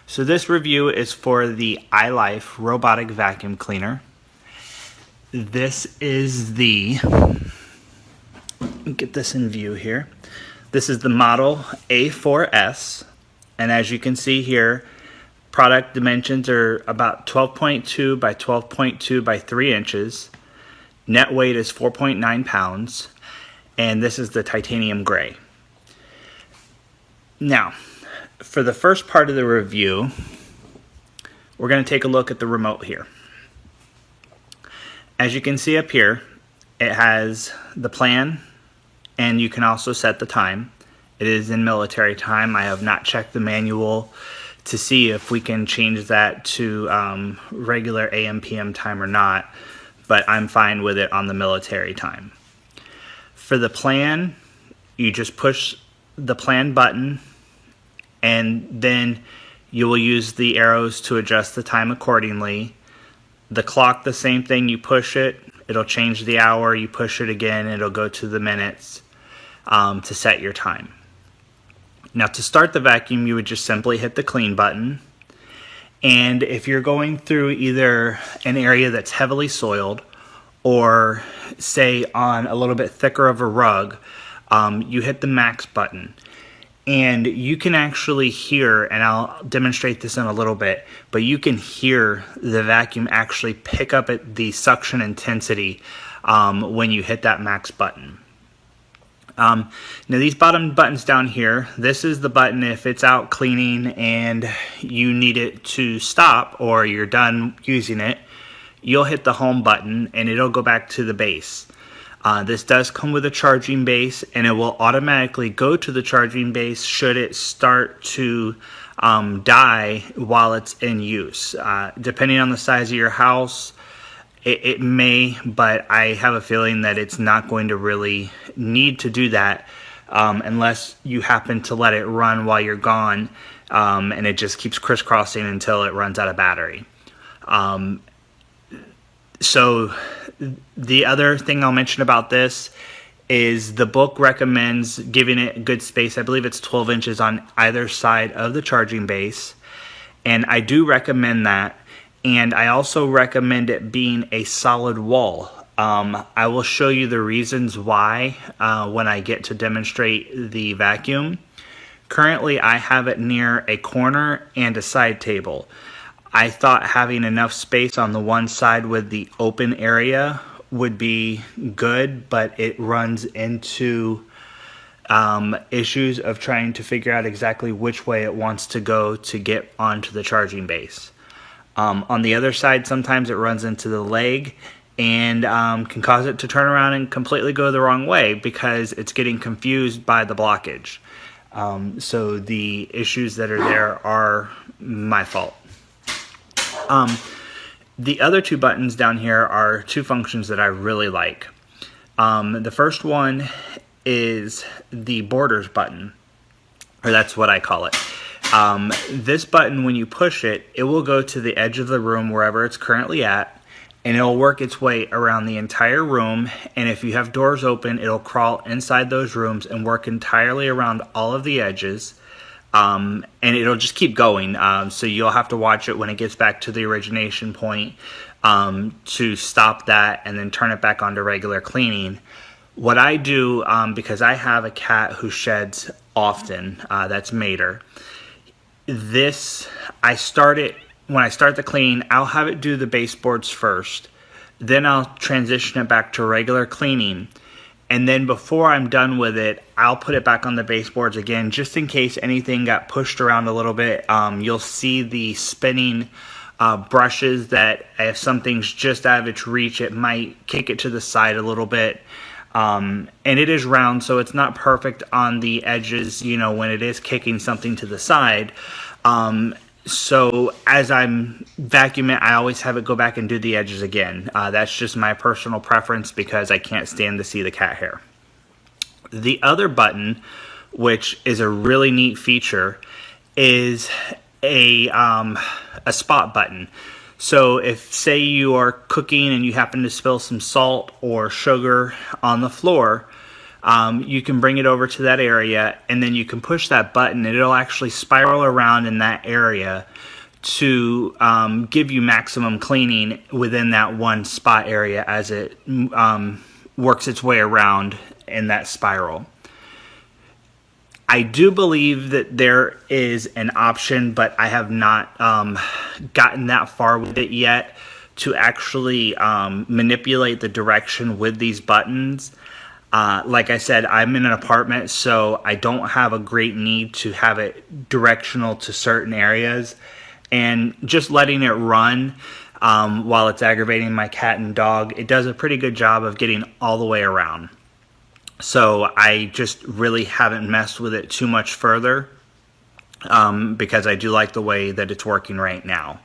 So this review is for the ILIFE robotic vacuum cleaner. This is get this in view here. This is the model A4s, and as you can see here, product dimensions are about 12.2 by 12.2 by 3 inches. Net weight is 4.9 pounds, and this is the titanium gray. Now, for the first part of the review, we're going to take a look at the remote here. As you can see up here, it has the plan, and you can also set the time. It is in military time. I have not checked the manual to see if we can change that to regular AM/PM time or not, but I'm fine with it on the military time. For the plan, you just push the plan button, and then you will use the arrows to adjust the time accordingly. The clock, the same thing, you push it, it'll change the hour, you push it again, it'll go to the minutes to set your time. Now to start the vacuum, you would just simply hit the clean button, and if you're going through either an area that's heavily soiled or say on a little bit thicker of a rug, you hit the max button. And you can actually hear, and I'll demonstrate this in a little bit, but you can hear the vacuum actually pick up at the suction intensity when you hit that max button. Now these bottom buttons down here, this is the button if it's out cleaning and you need it to stop or you're done using it, you'll hit the home button and it'll go back to the base. This does come with a charging base, and it will automatically go to the charging base should it start to die while it's in use. Depending on the size of your house, it may, but I have a feeling that it's not going to really need to do that unless you happen to let it run while you're gone, and it just keeps crisscrossing until it runs out of battery. So the other thing I'll mention about this is the book recommends giving it good space. I believe it's 12 inches on either side of the charging base, and I do recommend that, and I also recommend it being a solid wall. I will show you the reasons why when I get to demonstrate the vacuum. Currently I have it near a corner and a side table. I thought having enough space on the one side with the open area would be good, but it runs into issues of trying to figure out exactly which way it wants to go to get onto the charging base. On the other side, sometimes it runs into the leg and can cause it to turn around and completely go the wrong way because it's getting confused by the blockage. So the issues that are there are my fault. The other two buttons down here are two functions that I really like. The first one is the borders button, or that's what I call it. This button, when you push it, it will go to the edge of the room wherever it's currently at, and it'll work its way around the entire room, and if you have doors open, it'll crawl inside those rooms and work entirely around all of the edges. And it'll just keep going, so you'll have to watch it when it gets back to the origination point to stop that and then turn it back on to regular cleaning. What I do, because I have a cat who sheds often, that's Mater, I start it, when I start the clean, I'll have it do the baseboards first, then I'll transition it back to regular cleaning. And then before I'm done with it, I'll put it back on the baseboards again, just in case anything got pushed around a little bit. You'll see the spinning brushes that if something's just out of its reach, it might kick it to the side a little bit. And it is round, so it's not perfect on the edges, you know, when it is kicking something to the side. So as I'm vacuuming, I always have it go back and do the edges again. That's just my personal preference because I can't stand to see the cat hair. The other button, which is a really neat feature, is a spot button. So if, say, you are cooking and you happen to spill some salt or sugar on the floor, you can bring it over to that area, and then you can push that button, and it'll actually spiral around in that area to give you maximum cleaning within that one spot area as it works its way around in that spiral. I do believe that there is an option, but I have not gotten that far with it yet to actually manipulate the direction with these buttons. Like I said, I'm in an apartment, so I don't have a great need to have it directional to certain areas. And just letting it run while it's aggravating my cat and dog, it does a pretty good job of getting all the way around. So I just really haven't messed with it too much further because I do like the way that it's working right now.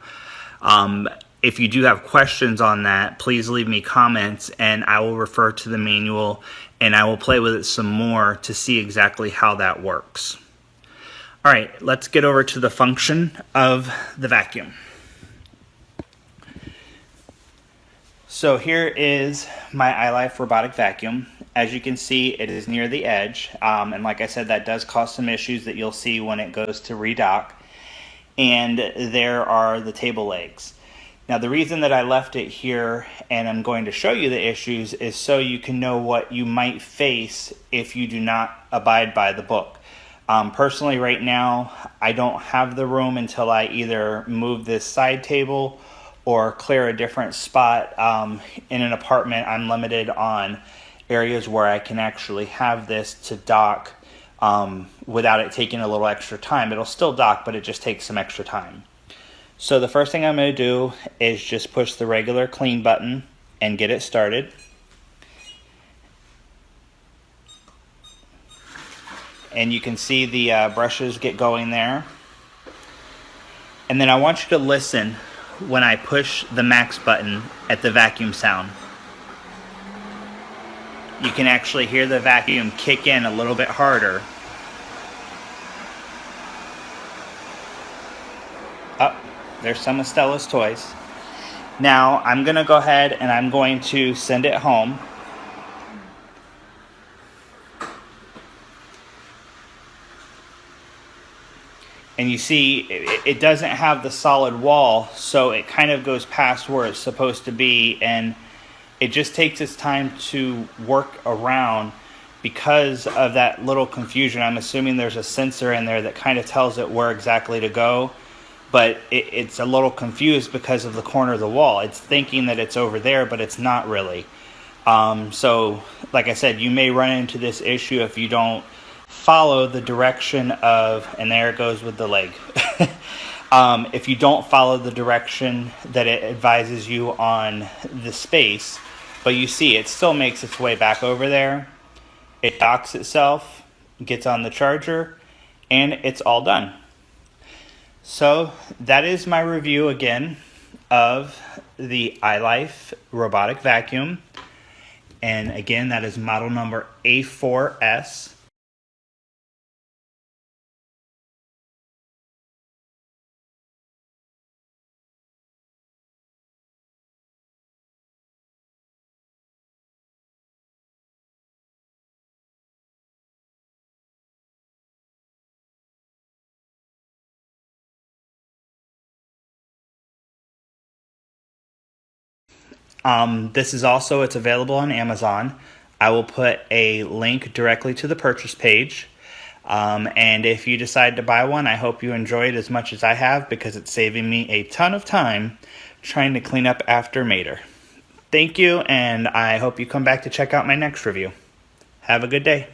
If you do have questions on that, please leave me comments and I will refer to the manual and I will play with it some more to see exactly how that works. All right, let's get over to the function of the vacuum. So here is my ILIFE robotic vacuum. As you can see, it is near the edge, and like I said, that does cause some issues that you'll see when it goes to redock. And there are the table legs. Now the reason that I left it here and I'm going to show you the issues is so you can know what you might face if you do not abide by the book. Personally right now, I don't have the room until I either move this side table or clear a different spot. In an apartment, I'm limited on areas where I can actually have this to dock without it taking a little extra time. It'll still dock, but it just takes some extra time. So the first thing I'm going to do is just push the regular clean button and get it started. And you can see the brushes get going there. And then I want you to listen when I push the max button at the vacuum sound. You can actually hear the vacuum kick in a little bit harder. Oh, there's some of Stella's toys. Now I'm going to go ahead and I'm going to send it home. And you see, it doesn't have the solid wall, so it kind of goes past where it's supposed to be, and it just takes its time to work around because of that little confusion. I'm assuming there's a sensor in there that kind of tells it where exactly to go, but it's a little confused because of the corner of the wall. It's thinking that it's over there, but it's not really. So, like I said, you may run into this issue if you don't follow the direction of, and there it goes with the leg. If you don't follow the direction that it advises you on the space, but you see it still makes its way back over there. It docks itself, gets on the charger, and it's all done. So that is my review again of the ILIFE robotic vacuum. And again, that is model number A4s. This is also, it's available on Amazon. I will put a link directly to the purchase page. And if you decide to buy one, I hope you enjoy it as much as I have because it's saving me a ton of time trying to clean up after Mater. Thank you, and I hope you come back to check out my next review. Have a good day.